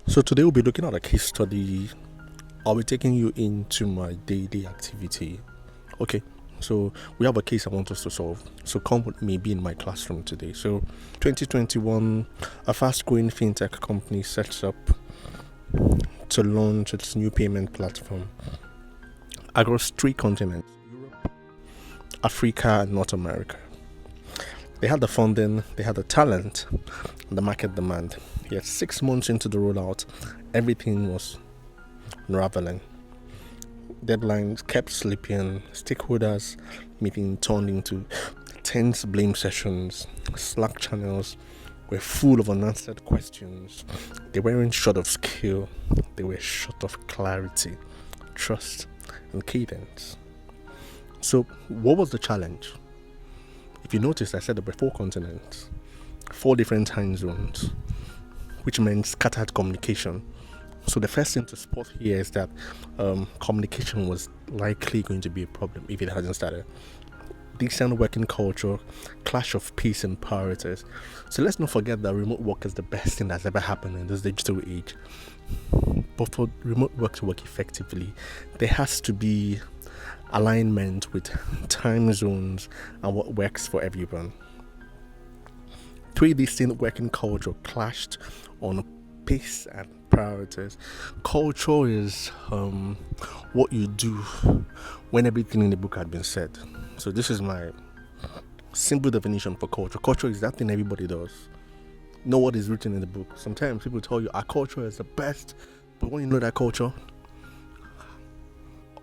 So today we'll be looking at a case study. I'll be taking you into my daily activity. Okay, so we have a case I want us to solve. So come with me, be in my classroom today. So 2021, a fast-growing fintech company sets up to launch its new payment platform across three continents: Europe, Africa, and North America. They had the funding, they had the talent, and the market demand. Yet 6 months into the rollout, everything was unraveling. Deadlines kept slipping, stakeholders meeting turned into tense blame sessions, Slack channels were full of unanswered questions. They weren't short of skill, they were short of clarity, trust, and cadence. So, what was the challenge? If you notice, I said there were 4 continents, 4 different time zones, which meant scattered communication. So the first thing to spot here is that communication was likely going to be a problem if it hasn't started. Decent working culture, clash of pace and priorities. So let's not forget that remote work is the best thing that's ever happened in this digital age. But for remote work to work effectively, there has to be alignment with time zones and what works for everyone. 3 distinct working culture clashed on pace and priorities. Culture is what you do when everything in the book had been said. So this is my simple definition for culture. Culture is that thing everybody does. Know what is written in the book. Sometimes people tell you our culture is the best, but when you know that culture,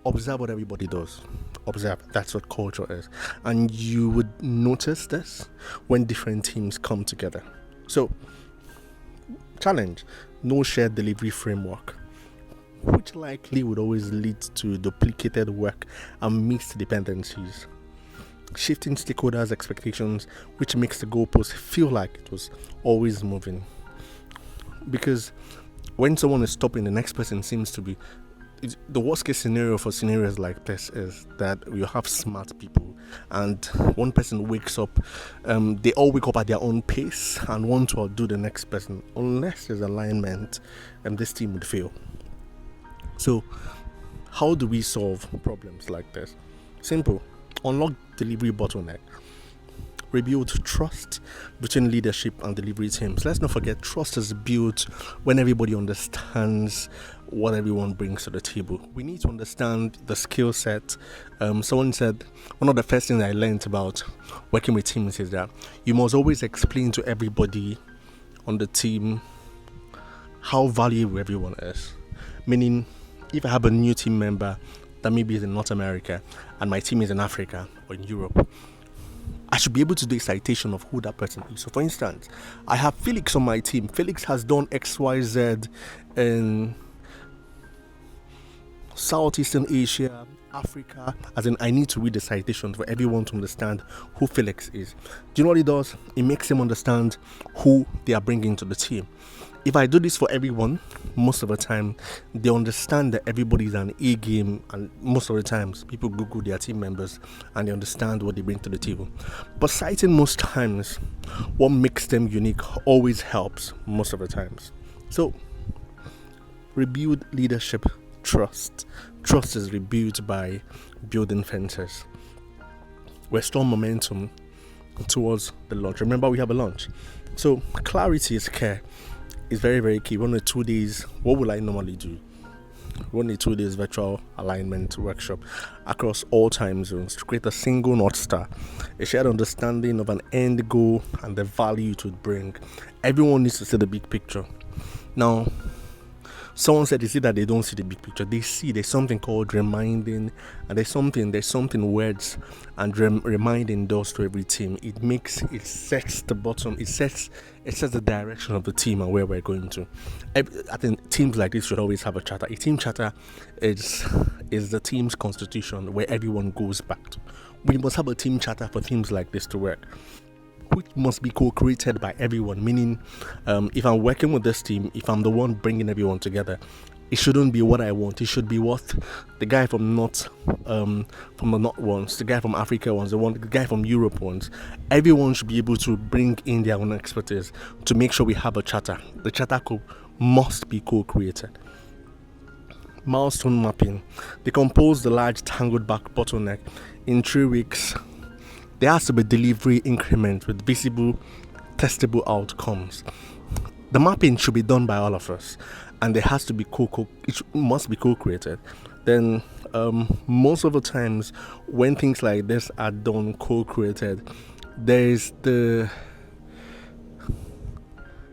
observe what everybody does. Observe, that's what culture is. And you would notice this when different teams come together. So, challenge: no shared delivery framework, which likely would always lead to duplicated work and mixed dependencies. Shifting stakeholders' expectations, which makes the goalpost feel like it was always moving. Because when someone is stopping, the next person seems to be. The worst case scenario for scenarios like this is that you have smart people and one person wakes up, they all wake up at their own pace and want to outdo the next person. Unless there's alignment, this team would fail. So how do we solve problems like this? Simple: unlock delivery bottleneck. Rebuild trust between leadership and delivery teams. Let's not forget, trust is built when everybody understands what everyone brings to the table. We need to understand the skill set. Someone said one of the first things I learned about working with teams is that you must always explain to everybody on the team how valuable everyone is. Meaning, if I have a new team member that maybe is in North America and my team is in Africa or in Europe, I should be able to do a citation of who that person is. So for instance, I have Felix on my team. Felix has done XYZ in Southeastern Asia, Africa, as in I need to read the citation for everyone to understand who Felix is. Do you know what it does? It makes them understand who they are bringing to the team. If I do this for everyone, most of the time, they understand that everybody is an A game, and most of the times, people Google their team members and they understand what they bring to the table. But citing most times, what makes them unique always helps most of the times. So, rebuild leadership trust. Trust is rebuilt by building fences. Restore momentum towards the launch. Remember, we have a launch. So, clarity is care. It's very, very key. Run a 2 days. What will I normally do? Run a 2 days virtual alignment workshop across all time zones to create a single North Star, a shared understanding of an end goal and the value it would bring. Everyone needs to see the big picture. Now, someone said, is it that they don't see the big picture? They see there's something called reminding, and there's something words and reminding does to every team. It sets the bottom, it sets the direction of the team and where we're going to. I think teams like this should always have a charter. A team charter is the team's constitution where everyone goes back to. We must have a team charter for teams like this to work, which must be co-created by everyone. Meaning, if I'm working with this team, if I'm the one bringing everyone together, it shouldn't be what I want. It should be what the guy from the North wants, the guy from Africa wants, the guy from Europe wants. Everyone should be able to bring in their own expertise to make sure we have a charter. The charter could must be co-created. Milestone mapping. Decompose the large tangled back bottleneck in 3 weeks. There has to be delivery increment with visible, testable outcomes. The mapping should be done by all of us, and there has to be it must be co-created. Then most of the times when things like this are done co-created, there's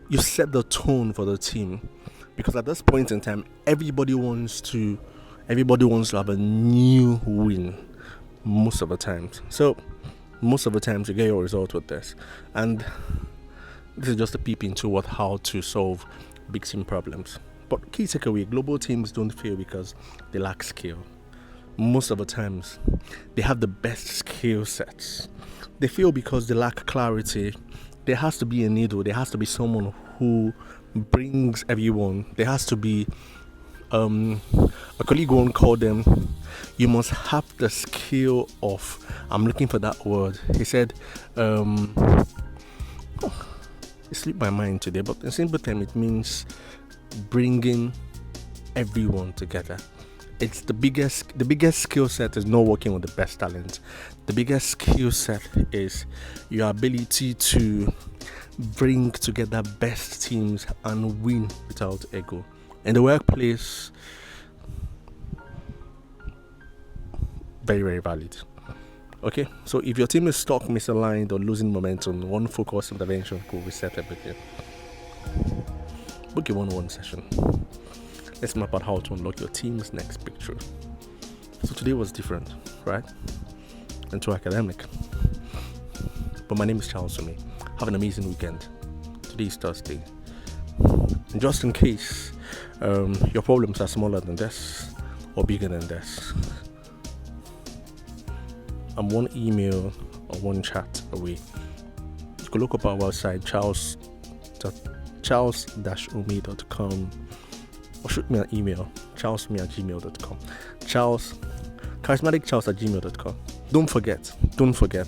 you set the tone for the team, because at this point in time everybody wants to have a new win most of the times. So most of the times you get your result with this, and this is just a peep into how to solve big team problems. But key takeaway: global teams don't fail because they lack skill. Most of the times they have the best skill sets. They fail because they lack clarity. There has to be a needle. There has to be someone who brings everyone. There has to be a colleague won't call them. You must have the skill of, I'm looking for that word. He said, it slipped my mind today, but in simple term it means bringing everyone together. It's the biggest skill set is not working with the best talent. The biggest skill set is your ability to bring together best teams and win without ego. In the workplace, very, very valid. Okay, so if your team is stuck, misaligned, or losing momentum, one focused intervention could reset everything. Book a one-on-one session. Let's map out how to unlock your team's next breakthrough. So today was different, right? And too academic. But my name is Charles Sumi. Have an amazing weekend. Today is Thursday. And just in case your problems are smaller than this or bigger than this, I'm one email or one chat away. You can look up our website, charles-umi.com, or shoot me an email, charlesme@gmail.com. charismaticharles@gmail.com. Don't forget,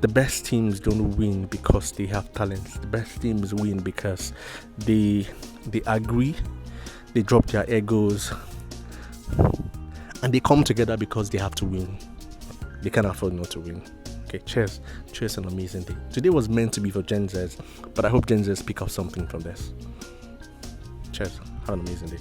the best teams don't win because they have talents. The best teams win because they agree, they drop their egos, and they come together because they have to win. They can't afford not to win. Okay, cheers, an amazing day. Today was meant to be for Gen Zs, but I hope Gen Zs pick up something from this. Cheers, have an amazing day.